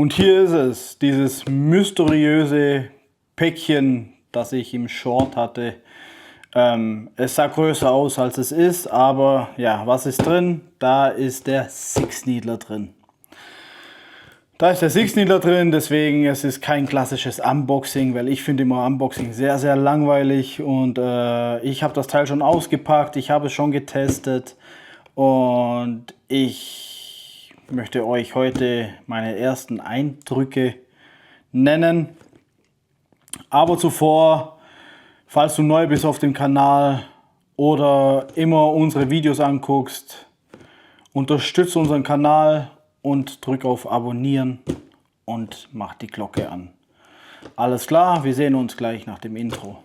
Und hier ist es, dieses mysteriöse Päckchen, das ich im Short hatte. Es sah größer aus, als es ist, aber ja, was ist drin? Da ist der Six Needler drin. Da ist der Six Needler drin, deswegen es ist kein klassisches Unboxing, weil ich finde immer Unboxing sehr, sehr langweilig. Und ich habe das Teil schon ausgepackt, ich habe es schon getestet und ich möchte euch heute meine ersten Eindrücke nennen. Aber zuvor, falls du neu bist auf dem Kanal oder immer unsere Videos anguckst, unterstütze unseren Kanal und drück auf Abonnieren und mach die Glocke an. Alles klar, wir sehen uns gleich nach dem Intro.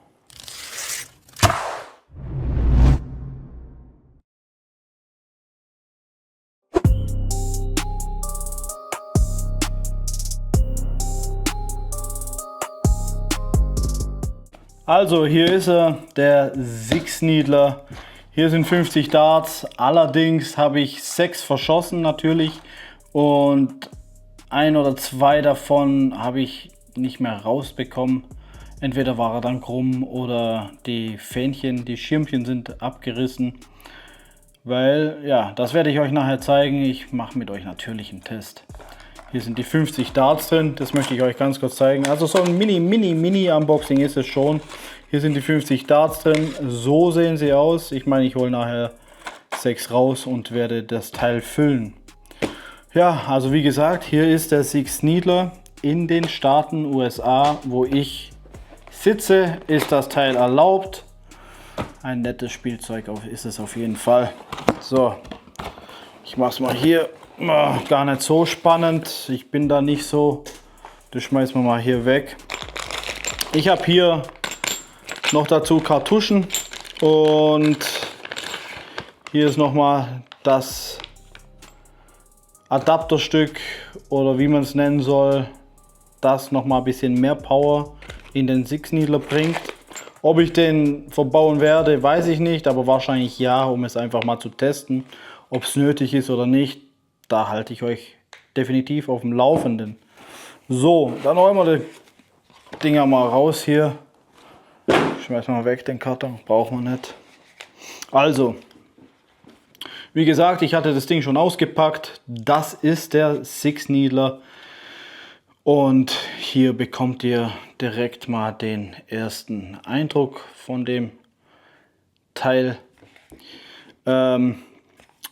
Also hier ist er, der Six Needler. Hier sind 50 Darts, allerdings habe ich 6 verschossen natürlich und 1 oder 2 davon habe ich nicht mehr rausbekommen. Entweder war er dann krumm oder die Fähnchen, die Schirmchen sind abgerissen. Weil, ja, das werde ich euch nachher zeigen. Ich mache mit euch natürlich einen Test. Hier sind die 50 Darts drin, das möchte ich euch ganz kurz zeigen. Also so ein Mini Unboxing ist es schon. Hier sind die 50 Darts drin, so sehen sie aus. Ich meine, ich hole nachher 6 raus und werde das Teil füllen. Ja, also wie gesagt, hier ist der Six Needler in den Staaten USA, wo ich sitze, ist das Teil erlaubt. Ein nettes Spielzeug ist es auf jeden Fall. So, ich mache es mal hier. Gar nicht so spannend, ich bin da nicht so, das schmeißen wir mal hier weg. Ich habe hier noch dazu Kartuschen und hier ist nochmal das Adapterstück oder wie man es nennen soll, das nochmal ein bisschen mehr Power in den Six Needler bringt. Ob ich den verbauen werde, weiß ich nicht, aber wahrscheinlich ja, um es einfach mal zu testen, ob es nötig ist oder nicht. Da halte ich euch definitiv auf dem Laufenden. So, dann räumen wir die Dinger mal raus hier. Schmeißen wir mal weg, den Karton, brauchen wir nicht. Also, wie gesagt, ich hatte das Ding schon ausgepackt. Das ist der Six Needler. Und hier bekommt ihr direkt mal den ersten Eindruck von dem Teil.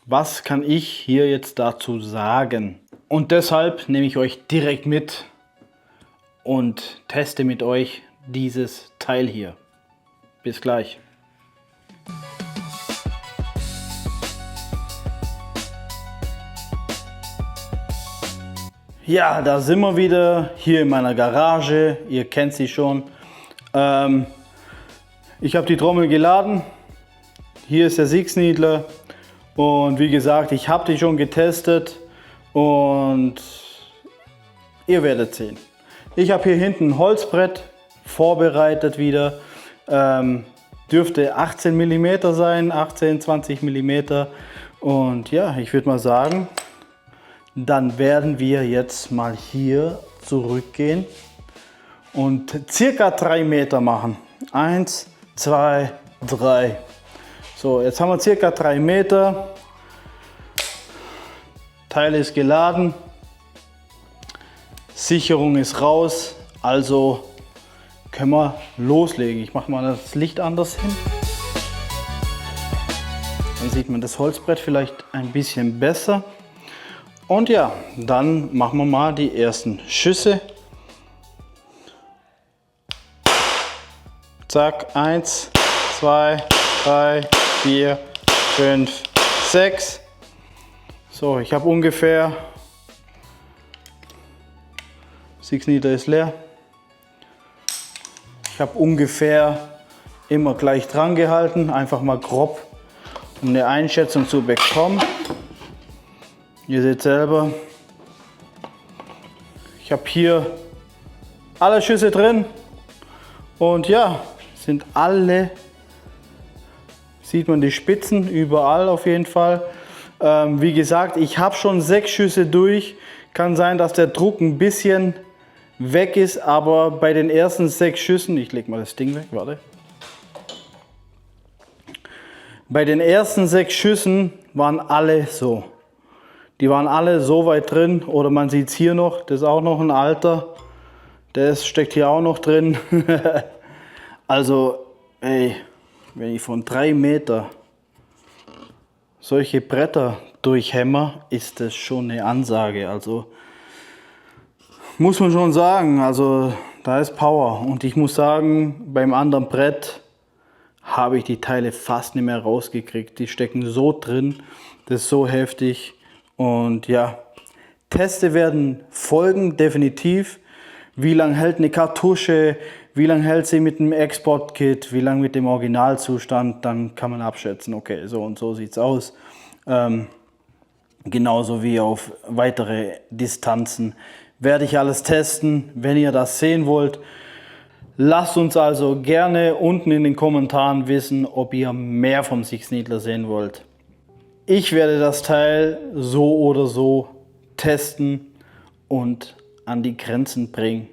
Was kann ich hier jetzt dazu sagen? Und deshalb nehme ich euch direkt mit und teste mit euch dieses Teil hier. Bis gleich. Ja, da sind wir wieder hier in meiner Garage. Ihr kennt sie schon. Ich habe die Trommel geladen. Hier ist der Six Needler. Und wie gesagt, ich habe die schon getestet und ihr werdet sehen. Ich habe hier hinten ein Holzbrett vorbereitet wieder. Dürfte 18 mm sein, 18, 20 mm. Und ja, ich würde mal sagen, dann werden wir jetzt mal hier zurückgehen und circa 3 Meter machen. 1, 2, 3. So, jetzt haben wir circa 3 Meter. Teil ist geladen. Sicherung ist raus. Also können wir loslegen. Ich mache mal das Licht anders hin. Dann sieht man das Holzbrett vielleicht ein bisschen besser. Und ja, dann machen wir mal die ersten Schüsse. Zack, 1, 2, 3, 4, 5, 6. So, ich habe ungefähr, Six Needler ist leer. Ich habe ungefähr immer gleich dran gehalten, einfach mal grob, um eine Einschätzung zu bekommen. Ihr seht selber, ich habe hier alle Schüsse drin und ja, sind alle, sieht man die Spitzen überall auf jeden Fall. Wie gesagt, ich habe schon 6 Schüsse durch, Kann sein, dass der Druck ein bisschen weg ist, aber bei den ersten 6 Schüssen, ich lege mal das Ding weg, warte. Bei den ersten 6 Schüssen waren alle so. Die waren alle so weit drin, oder man sieht es hier noch, das ist auch noch ein alter, steckt hier auch noch drin. Also, ey, wenn ich von 3 Meter solche Bretter durchhämmer, ist das schon eine Ansage. Also muss man schon sagen, also da ist Power. Und ich muss sagen, beim anderen Brett habe ich die Teile fast nicht mehr rausgekriegt. Die stecken so drin, das ist so heftig. Und ja, Teste werden folgen, definitiv. Wie lange hält eine Kartusche, wie lange hält sie mit dem Export-Kit, wie lange mit dem Originalzustand, dann kann man abschätzen, okay, so und so sieht es aus. Genauso wie auf weitere Distanzen werde ich alles testen. Wenn ihr das sehen wollt, lasst uns also gerne unten in den Kommentaren wissen, ob ihr mehr vom Six Needler sehen wollt. Ich werde das Teil so oder so testen und an die Grenzen bringen.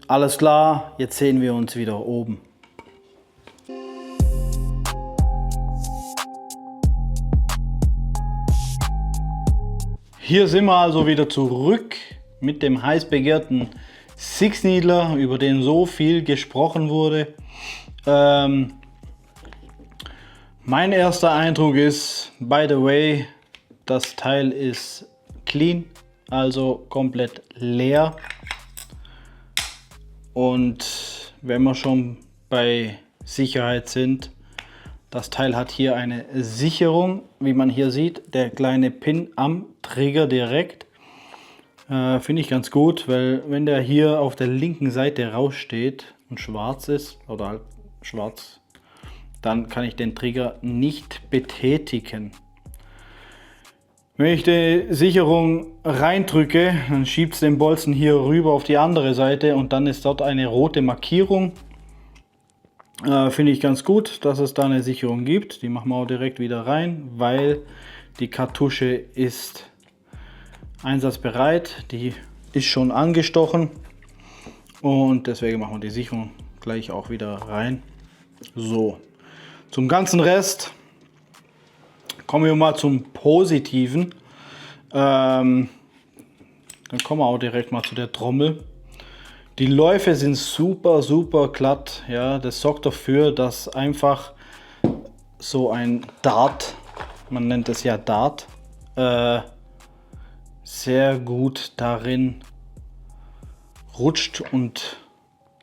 Alles klar, jetzt sehen wir uns wieder oben. Hier sind wir also wieder zurück mit dem heiß begehrten Six Needler, über den so viel gesprochen wurde. Mein erster Eindruck ist, by the way, das Teil ist clean, also komplett leer. Und wenn wir schon bei Sicherheit sind, das Teil hat hier eine Sicherung, wie man hier sieht, der kleine Pin am Trigger direkt. Finde ich ganz gut, weil wenn der hier auf der linken Seite raussteht und schwarz ist, oder halt schwarz, dann kann ich den Trigger nicht betätigen. Wenn ich die Sicherung reindrücke, dann schiebt es den Bolzen hier rüber auf die andere Seite und dann ist dort eine rote Markierung. Finde ich ganz gut, dass es da eine Sicherung gibt. Die machen wir auch direkt wieder rein, weil die Kartusche ist einsatzbereit. Die ist schon angestochen und deswegen machen wir die Sicherung gleich auch wieder rein. So, zum ganzen Rest kommen wir mal zum Positiven. Dann kommen wir auch direkt mal zu der Trommel. Die Läufe sind super, super glatt. Ja, das sorgt dafür, dass einfach so ein Dart, man nennt es ja Dart, sehr gut darin rutscht und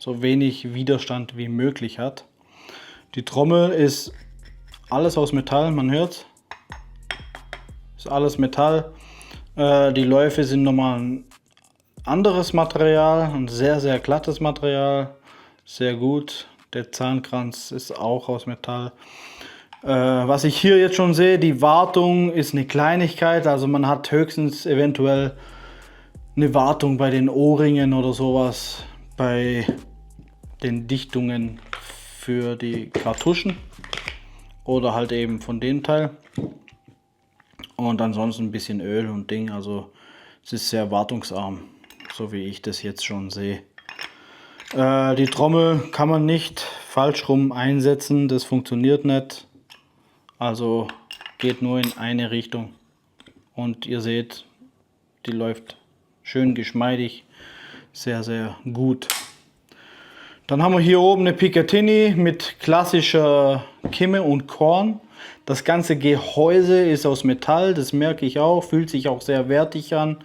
so wenig Widerstand wie möglich hat. Die Trommel ist alles aus Metall, man hört. Ist alles Metall. Die Läufe sind nochmal ein anderes Material, ein sehr, sehr glattes Material. Sehr gut. Der Zahnkranz ist auch aus Metall. Was ich hier jetzt schon sehe, die Wartung ist eine Kleinigkeit. Also man hat höchstens eventuell eine Wartung bei den O-Ringen oder sowas. Bei den Dichtungen für die Kartuschen. Oder halt eben von dem Teil. Und ansonsten ein bisschen Öl und Ding, also es ist sehr wartungsarm, so wie ich das jetzt schon sehe. Die Trommel kann man nicht falsch rum einsetzen, das funktioniert nicht. Also geht nur in eine Richtung. Und ihr seht, die läuft schön geschmeidig, sehr, sehr gut. Dann haben wir hier oben eine Picatinny mit klassischer Kimme und Korn. Das ganze Gehäuse ist aus Metall, das merke ich auch, fühlt sich auch sehr wertig an,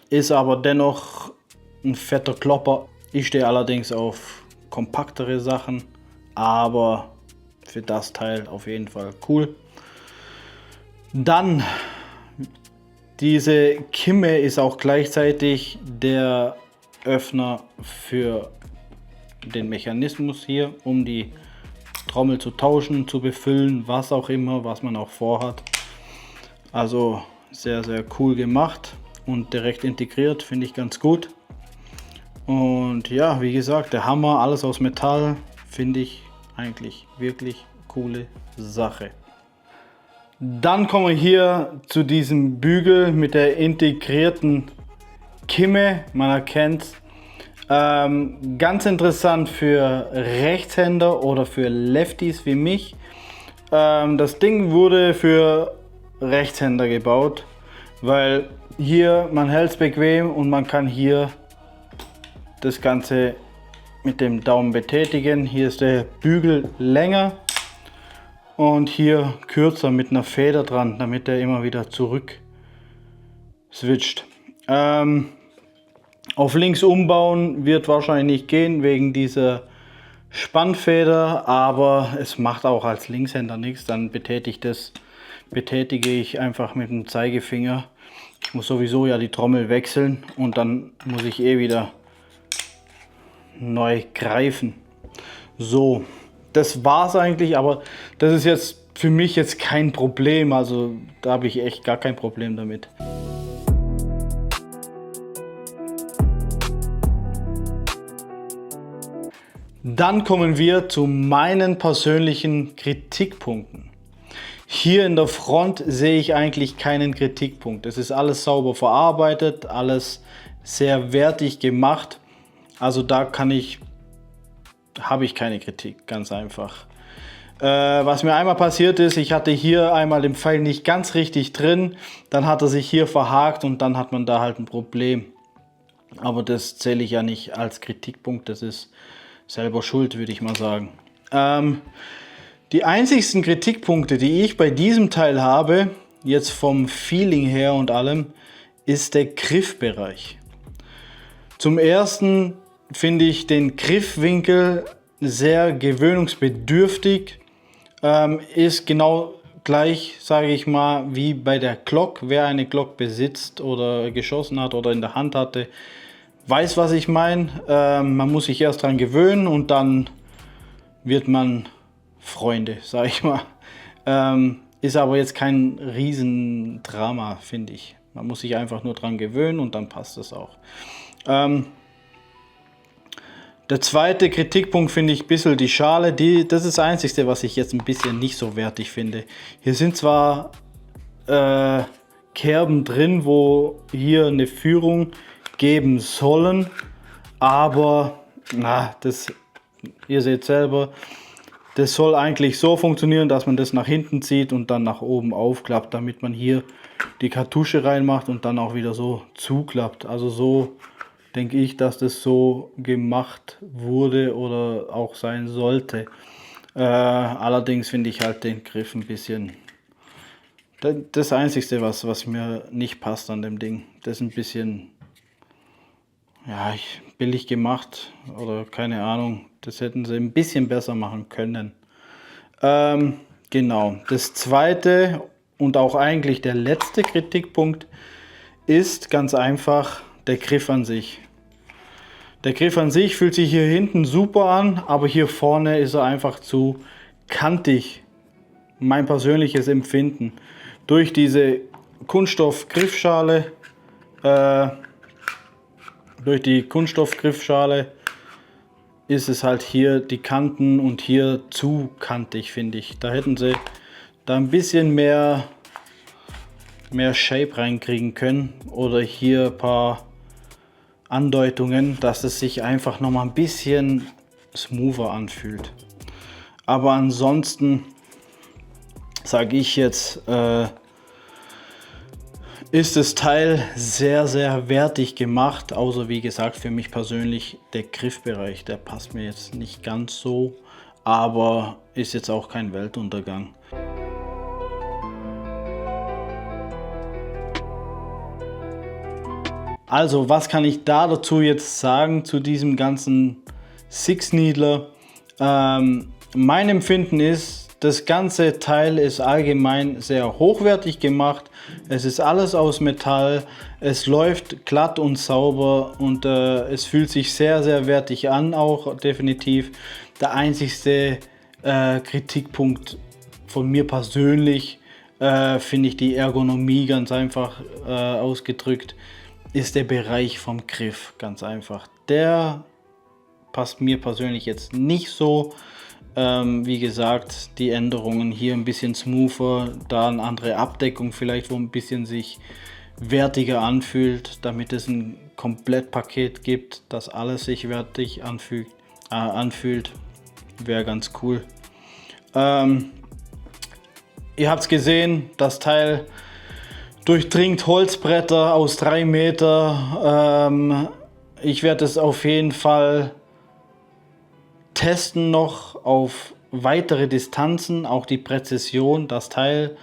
ist aber dennoch ein fetter Klopper. Ich stehe allerdings auf kompaktere Sachen, aber für das Teil auf jeden Fall cool. Dann, diese Kimme ist auch gleichzeitig der Öffner für den Mechanismus hier, um die Trommel zu tauschen, zu befüllen, was auch immer, was man auch vorhat. Also sehr, sehr cool gemacht und direkt integriert, finde ich ganz gut. Und ja, wie gesagt, der Hammer, alles aus Metall, finde ich eigentlich wirklich coole Sache. Dann kommen wir hier zu diesem Bügel mit der integrierten Kimme. Man erkennt es. Ganz interessant für Rechtshänder oder für Lefties wie mich. Das Ding wurde für Rechtshänder gebaut, weil hier man hält es bequem und man kann hier das Ganze mit dem Daumen betätigen. Hier ist der Bügel länger und hier kürzer mit einer Feder dran, damit er immer wieder zurück switcht. Auf links umbauen wird wahrscheinlich nicht gehen wegen dieser Spannfeder, aber es macht auch als Linkshänder nichts. Dann betätige ich einfach mit dem Zeigefinger. Ich muss sowieso ja die Trommel wechseln und dann muss ich wieder neu greifen. So, das war's eigentlich, aber das ist jetzt für mich jetzt kein Problem. Also da habe ich echt gar kein Problem damit. Dann kommen wir zu meinen persönlichen Kritikpunkten. Hier in der Front sehe ich eigentlich keinen Kritikpunkt. Es ist alles sauber verarbeitet, alles sehr wertig gemacht. Also da habe ich keine Kritik, ganz einfach. Was mir einmal passiert ist, ich hatte hier einmal den Pfeil nicht ganz richtig drin, dann hat er sich hier verhakt und dann hat man da halt ein Problem. Aber das zähle ich ja nicht als Kritikpunkt, das ist selber schuld, würde ich mal sagen. Die einzigsten Kritikpunkte, die ich bei diesem Teil habe, jetzt vom Feeling her und allem, ist der Griffbereich. Zum ersten finde ich den Griffwinkel sehr gewöhnungsbedürftig. Ist genau gleich, sage ich mal, wie bei der Glock. Wer eine Glock besitzt oder geschossen hat oder in der Hand hatte, weiß, was ich meine. Man muss sich erst dran gewöhnen und dann wird man Freunde, sage ich mal. Ist aber jetzt kein Riesendrama, finde ich. Man muss sich einfach nur dran gewöhnen und dann passt es auch. Der zweite Kritikpunkt finde ich ein bisschen die Schale. Das ist das Einzige, was ich jetzt ein bisschen nicht so wertig finde. Hier sind zwar Kerben drin, wo hier eine Führung geben sollen, aber ihr seht selber, das soll eigentlich so funktionieren, dass man das nach hinten zieht und dann nach oben aufklappt, damit man hier die Kartusche reinmacht und dann auch wieder so zuklappt. Also so denke ich, dass das so gemacht wurde oder auch sein sollte. Allerdings finde ich halt den Griff ein bisschen das Einzige, was mir nicht passt an dem Ding. Das ist ein bisschen billig gemacht oder keine Ahnung. Das hätten sie ein bisschen besser machen können. Genau. Das zweite und auch eigentlich der letzte Kritikpunkt ist ganz einfach der Griff an sich. Der Griff an sich fühlt sich hier hinten super an, aber hier vorne ist er einfach zu kantig. Mein persönliches Empfinden. Durch diese Kunststoffgriffschale, ist es halt hier die Kanten und hier zu kantig, finde ich. Da hätten sie da ein bisschen mehr Shape reinkriegen können oder hier ein paar Andeutungen, dass es sich einfach noch mal ein bisschen smoother anfühlt. Aber ansonsten sage ich jetzt, ist das Teil sehr, sehr wertig gemacht, außer wie gesagt für mich persönlich der Griffbereich, der passt mir jetzt nicht ganz so, aber ist jetzt auch kein Weltuntergang. Also was kann ich da dazu jetzt sagen zu diesem ganzen Six Needler? Mein Empfinden ist, das ganze Teil ist allgemein sehr hochwertig gemacht. Es ist alles aus Metall. Es läuft glatt und sauber und es fühlt sich sehr, sehr wertig an, auch definitiv. Der einzigste Kritikpunkt von mir persönlich, finde ich die Ergonomie ganz einfach ausgedrückt, ist der Bereich vom Griff, ganz einfach. Der passt mir persönlich jetzt nicht so. Wie gesagt, die Änderungen hier ein bisschen smoother, da eine andere Abdeckung vielleicht, wo ein bisschen sich wertiger anfühlt, damit es ein Komplettpaket gibt, dass alles sich wertig anfühlt, wäre ganz cool. Ihr habt es gesehen, das Teil durchdringt Holzbretter aus 3 Meter. Ich werde es auf jeden Fall testen noch auf weitere Distanzen, auch die Präzision. Das Teil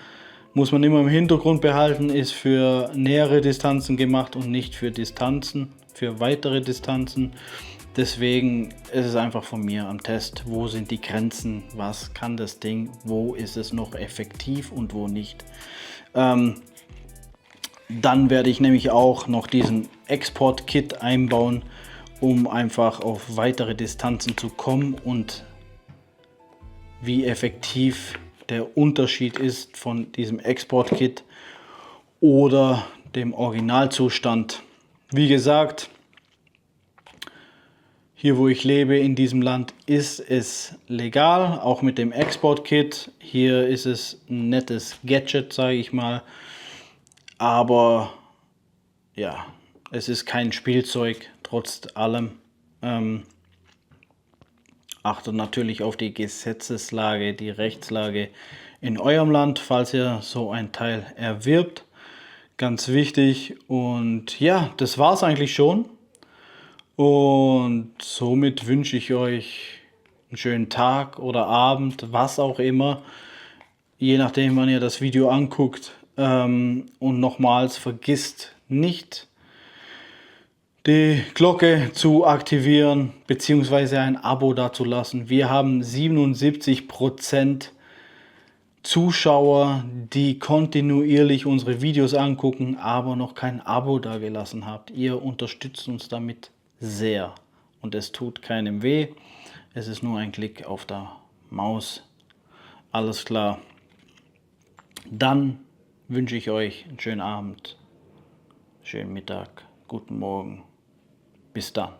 muss man immer im Hintergrund behalten, ist für nähere Distanzen gemacht und nicht für Distanzen, für weitere Distanzen. Deswegen ist es einfach von mir am Test, wo sind die Grenzen, was kann das Ding, wo ist es noch effektiv und wo nicht. Dann werde ich nämlich auch noch diesen Export-Kit einbauen, um einfach auf weitere Distanzen zu kommen und wie effektiv der Unterschied ist von diesem Export-Kit oder dem Originalzustand. Wie gesagt, hier wo ich lebe in diesem Land ist es legal, auch mit dem Export-Kit. Hier ist es ein nettes Gadget, sage ich mal. Aber ja, es ist kein Spielzeug, trotz allem. Achtet natürlich auf die Gesetzeslage, die Rechtslage in eurem Land, falls ihr so ein Teil erwirbt. Ganz wichtig. Und ja, das war es eigentlich schon. Und somit wünsche ich euch einen schönen Tag oder Abend, was auch immer. Je nachdem, wann ihr das Video anguckt. Und nochmals, vergisst nicht, die Glocke zu aktivieren bzw. ein Abo dazulassen. Wir haben 77% Zuschauer, die kontinuierlich unsere Videos angucken, aber noch kein Abo dagelassen habt. Ihr unterstützt uns damit sehr und es tut keinem weh. Es ist nur ein Klick auf der Maus. Alles klar. Dann wünsche ich euch einen schönen Abend, schönen Mittag, guten Morgen. Bis dann.